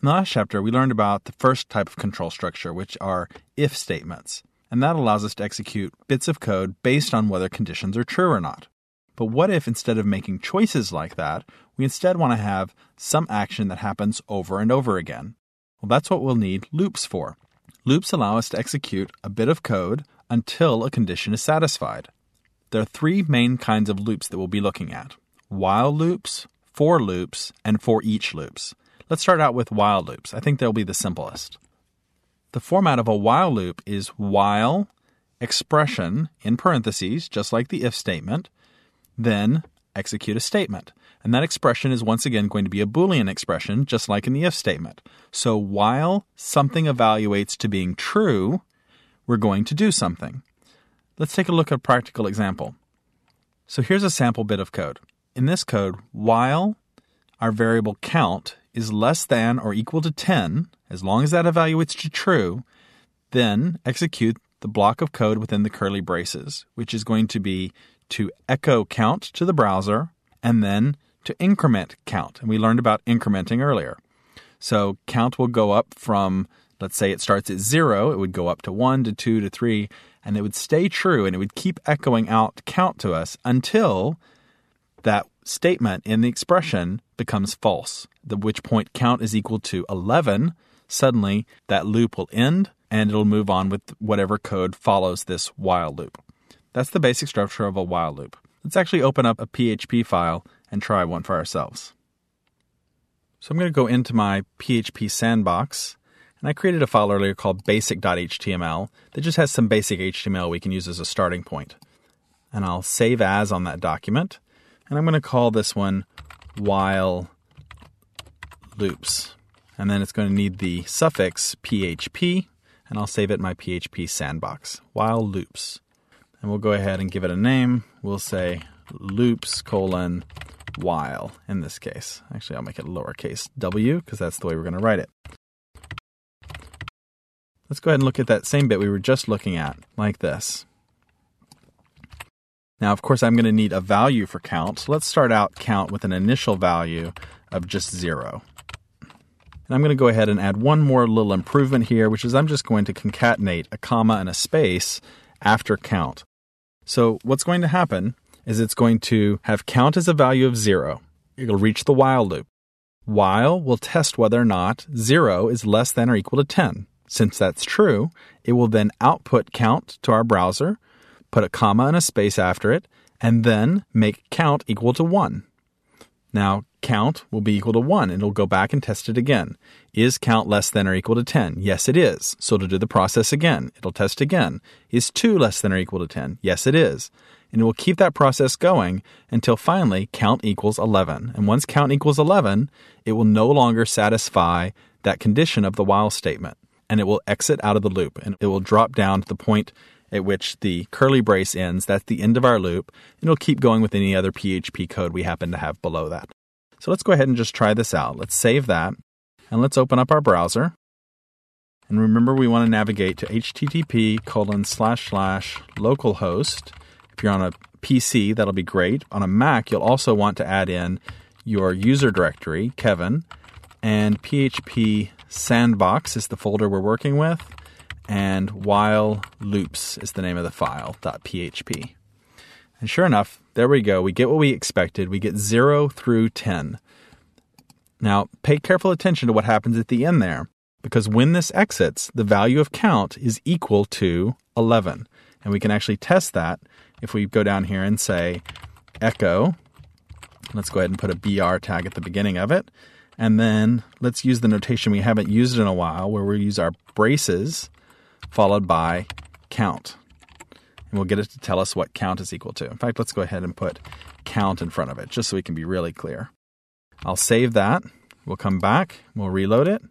In the last chapter, we learned about the first type of control structure, which are if statements. And that allows us to execute bits of code based on whether conditions are true or not. But what if instead of making choices like that, we instead want to have some action that happens over and over again? Well, that's what we'll need loops for. Loops allow us to execute a bit of code until a condition is satisfied. There are three main kinds of loops that we'll be looking at: while loops, for loops, and for each loops. Let's start out with while loops. I think they'll be the simplest. The format of a while loop is while, expression, in parentheses, just like the if statement, then execute a statement. And that expression is once again going to be a Boolean expression, just like in the if statement. So while something evaluates to being true, we're going to do something. Let's take a look at a practical example. So here's a sample bit of code. In this code, while our variable count is less than or equal to 10, as long as that evaluates to true, then execute the block of code within the curly braces, which is going to be to echo count to the browser and then to increment count. And we learned about incrementing earlier. So count will go up from, let's say it starts at 0, it would go up to 1 to 2 to 3, and it would stay true and it would keep echoing out count to us until that statement in the expression becomes false, at which point count is equal to 11. Suddenly, that loop will end, and it'll move on with whatever code follows this while loop. That's the basic structure of a while loop. Let's actually open up a PHP file and try one for ourselves. So I'm going to go into my PHP sandbox, and I created a file earlier called basic.html that just has some basic HTML we can use as a starting point. And I'll save as on that document. And I'm going to call this one while loops. And then it's going to need the suffix PHP, and I'll save it in my PHP sandbox, while loops. And we'll go ahead and give it a name. We'll say loops : while in this case. Actually, I'll make it lowercase w because that's the way we're going to write it. Let's go ahead and look at that same bit we were just looking at, like this. Now, of course, I'm going to need a value for count. So let's start out count with an initial value of just 0. And I'm going to go ahead and add one more little improvement here, which is I'm just going to concatenate a comma and a space after count. So what's going to happen is it's going to have count as a value of 0. It'll reach the while loop. While will test whether or not 0 is less than or equal to 10. Since that's true, it will then output count to our browser, put a comma and a space after it, and then make count equal to 1. Now, count will be equal to 1, and it'll go back and test it again. Is count less than or equal to 10? Yes, it is. So it'll do the process again. It'll test again. Is 2 less than or equal to 10? Yes, it is. And it will keep that process going until finally count equals 11. And once count equals 11, it will no longer satisfy that condition of the while statement, and it will exit out of the loop, and it will drop down to the point at which the curly brace ends. That's the end of our loop, and it'll keep going with any other PHP code we happen to have below that. So let's go ahead and just try this out. Let's save that, and let's open up our browser. And remember, we want to navigate to http://localhost. If you're on a PC, that'll be great. On a Mac, you'll also want to add in your user directory, Kevin, and PHP sandbox is the folder we're working with, and while loops is the name of the file, .php. And sure enough, there we go. We get what we expected. We get 0 through 10. Now, pay careful attention to what happens at the end there, because when this exits, the value of count is equal to 11. And we can actually test that if we go down here and say echo. Let's go ahead and put a BR tag at the beginning of it. And then let's use the notation we haven't used in a while, where we use our braces followed by count. And we'll get it to tell us what count is equal to. In fact, let's go ahead and put count in front of it, just so we can be really clear. I'll save that. We'll come back. We'll reload it.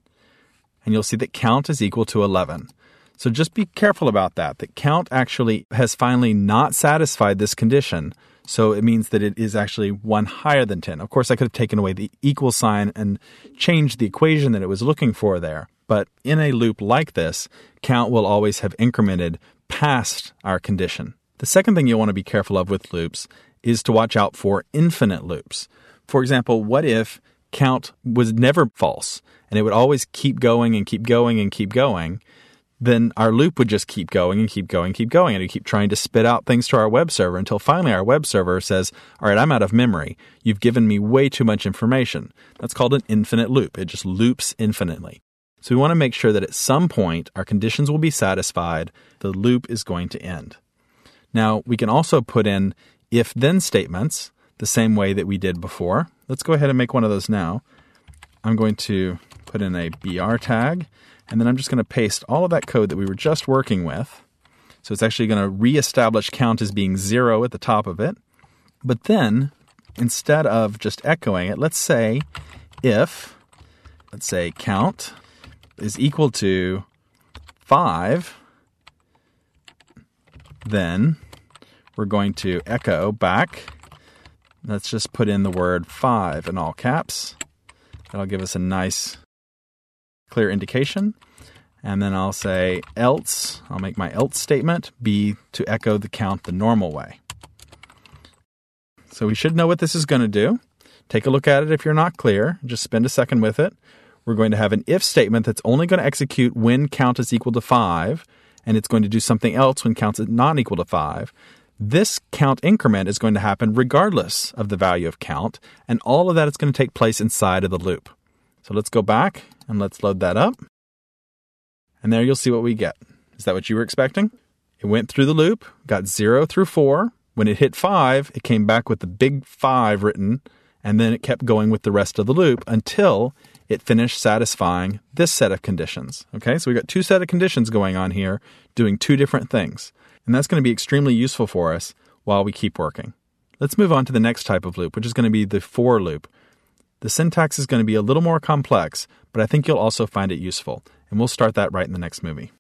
And you'll see that count is equal to 11. So just be careful about that count actually has finally not satisfied this condition. So it means that it is actually one higher than 10. Of course, I could have taken away the equal sign and changed the equation that it was looking for there. But in a loop like this, count will always have incremented past our condition. The second thing you'll want to be careful of with loops is to watch out for infinite loops. For example, what if count was never false, and it would always keep going and keep going and keep going, then our loop would just keep going and keep going and keep going. And it would keep trying to spit out things to our web server until finally our web server says, all right, I'm out of memory. You've given me way too much information. That's called an infinite loop. It just loops infinitely. So we want to make sure that at some point our conditions will be satisfied. The loop is going to end. Now, we can also put in if-then statements the same way that we did before. Let's go ahead and make one of those now. I'm going to put in a BR tag, and then I'm just going to paste all of that code that we were just working with. So it's actually going to reestablish count as being 0 at the top of it. But then, instead of just echoing it, let's say count is equal to 5, then we're going to echo back. Let's just put in the word 5 in all caps. That'll give us a nice clear indication. And then I'll say else. I'll make my else statement be to echo the count the normal way. So we should know what this is going to do. Take a look at it if you're not clear. Just spend a second with it. We're going to have an if statement that's only going to execute when count is equal to 5, and it's going to do something else when count is not equal to 5. This count increment is going to happen regardless of the value of count, and all of that is going to take place inside of the loop. So let's go back and let's load that up. And there you'll see what we get. Is that what you were expecting? It went through the loop, got 0 through 4. When it hit 5, it came back with the big 5 written, and then it kept going with the rest of the loop until it finished satisfying this set of conditions. Okay, so we got 2 sets of conditions going on here, doing 2 different things. And that's going to be extremely useful for us while we keep working. Let's move on to the next type of loop, which is going to be the for loop. The syntax is going to be a little more complex, but I think you'll also find it useful. And we'll start that right in the next movie.